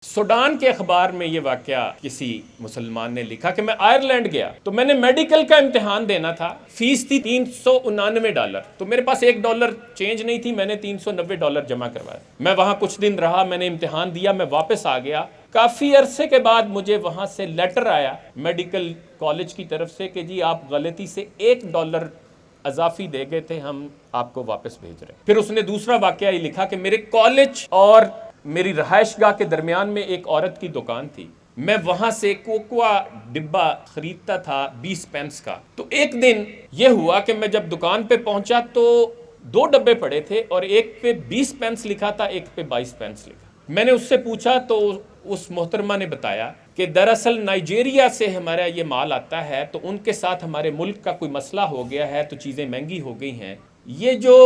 Sudan के अखबार में ये वाकया किसी मुसलमान ने लिखा कि मैं आयरलैंड गया तो मैंने मेडिकल का इम्तिहान देना था। फीस थी $399। तो मेरे पास $1 चेंज नहीं थी, मैंने $390 जमा करवाया। मैं वहाँ कुछ दिन रहा, मैंने इम्तिहान दिया, मैं वापस आ गया। काफ़ी अरसे के बाद मुझे वहाँ से लेटर आया मेडिकल कॉलेज की तरफ से कि जी आप गलती से $1 अजाफी दे गए थे, हम आपको वापस भेज रहे हैं। फिर उसने दूसरा वाकया ये लिखा कि मेरे कॉलेज और मेरी रहायशगाह के दरमियान में एक औरत की दुकान थी, मैं वहां से कोकोआ डिब्बा खरीदता था 20 पेंस का। तो एक दिन यह हुआ कि मैं जब दुकान पे पहुंचा तो 2 डब्बे पड़े थे और एक पे 20 पेंस लिखा था, एक पे 22 पेंस लिखा। मैंने उससे पूछा तो उस मोहतरमा ने बताया कि दरअसल नाइजीरिया से हमारा ये माल आता है, तो उनके साथ हमारे मुल्क का कोई मसला हो गया है तो चीज़ें महंगी हो गई हैं। ये जो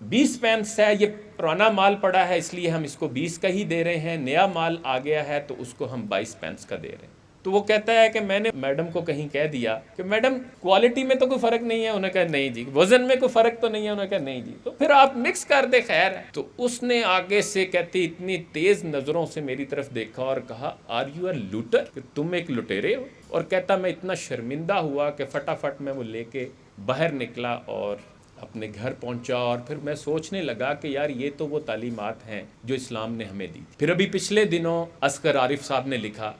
20 पेंस है ये पुराना माल पड़ा है, इसलिए हम इसको 20 का ही दे रहे हैं। नया माल आ गया है तो उसको हम 22 पेंस का दे रहे हैं। तो वो कहता है कि मैंने मैडम को कहीं कह दिया कि मैडम क्वालिटी में तो कोई फ़र्क नहीं है। उन्होंने कहा नहीं जी। वज़न में कोई फ़र्क तो नहीं है। उन्होंने कहा नहीं जी। तो फिर आप मिक्स कर दे, खैर है। तो उसने आगे से कहती इतनी तेज़ नज़रों से मेरी तरफ देखा और कहा आर यू अ लूटर, कि तुम एक लुटेरे हो। और कहता मैं इतना शर्मिंदा हुआ कि फटाफट मैं वो लेके बाहर निकला और अपने घर पहुंचा। और फिर मैं सोचने लगा कि यार ये तो वो तालीमात हैं जो इस्लाम ने हमें दी। फिर अभी पिछले दिनों असगर आरिफ साहब ने लिखा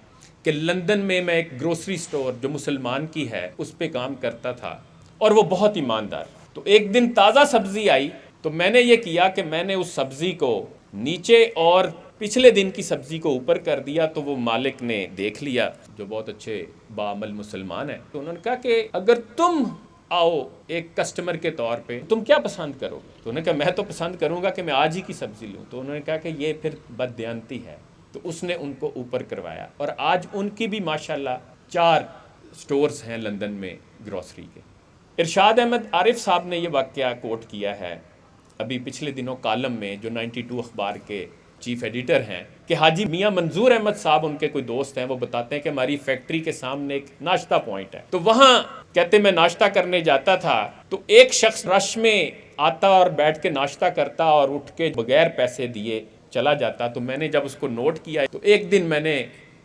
कि लंदन में मैं एक ग्रोसरी स्टोर जो मुसलमान की है उस पे काम करता था और वो बहुत ईमानदार। तो एक दिन ताज़ा सब्ज़ी आई तो मैंने ये किया कि मैंने उस सब्ज़ी को नीचे और पिछले दिन की सब्ज़ी को ऊपर कर दिया। तो वो मालिक ने देख लिया, जो बहुत अच्छे बाअमल मुसलमान है। तो उन्होंने कहा कि अगर तुम आओ एक कस्टमर के तौर पे, तुम क्या पसंद करोगे? तो उन्होंने कहा मैं तो पसंद करूंगा कि मैं आज ही की सब्ज़ी लूँ। तो उन्होंने कहा कि ये फिर बददियानती है। तो उसने उनको ऊपर करवाया और आज उनकी भी माशाल्लाह 4 स्टोर्स हैं लंदन में ग्रॉसरी के। इरशाद अहमद आरिफ साहब ने ये वाकया कोट किया है अभी पिछले दिनों कॉलम में, जो 92 अखबार के चीफ एडिटर हैं, कि हाजी मियां मंजूर अहमद साहब, उनके कोई दोस्त हैं, वो बताते हैं कि हमारी फैक्ट्री के सामने एक नाश्ता पॉइंट है। तो वहाँ कहते मैं नाश्ता करने जाता था तो एक शख्स रश में आता और बैठ के नाश्ता करता और उठ के बगैर पैसे दिए चला जाता। तो मैंने जब उसको नोट किया तो एक दिन मैंने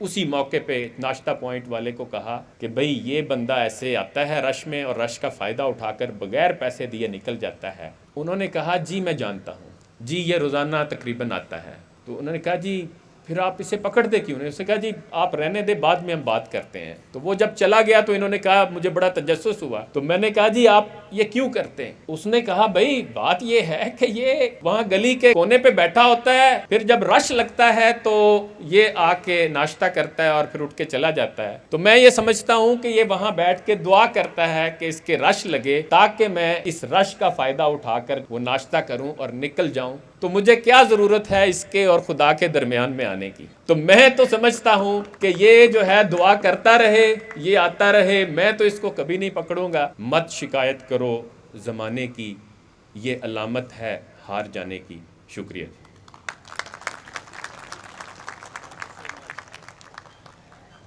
उसी मौके पे नाश्ता पॉइंट वाले को कहा कि भाई ये बंदा ऐसे आता है रश में और रश का फ़ायदा उठाकर बगैर पैसे दिए निकल जाता है। उन्होंने कहा जी मैं जानता हूँ जी, ये रोज़ाना तकरीबन आता है। तो उन्होंने कहा जी फिर आप इसे पकड़ते क्यों नहीं? उसने कहा जी आप रहने दे, बाद में हम बात करते हैं। तो वो जब चला गया तो इन्होंने कहा मुझे बड़ा तजस्सुस हुआ। तो मैंने कहा जी आप ये क्यों करते हैं? उसने कहा भाई बात ये है कि ये वहाँ गली के कोने पे बैठा होता है, फिर जब रश लगता है तो ये आके नाश्ता करता है और फिर उठ के चला जाता है। तो मैं ये समझता हूँ कि ये वहाँ बैठ के दुआ करता है कि इसके रश लगे ताकि मैं इस रश का फ़ायदा उठाकर वो नाश्ता करूँ और निकल जाऊँ। तो मुझे क्या ज़रूरत है इसके और खुदा के दरमियान में आने की? तो मैं तो समझता हूँ कि ये जो है दुआ करता रहे, ये आता रहे, मैं तो इसको कभी नहीं पकड़ूंगा। मत शिकायत करो ज़माने की, ये अलामत है हार जाने की। शुक्रिया।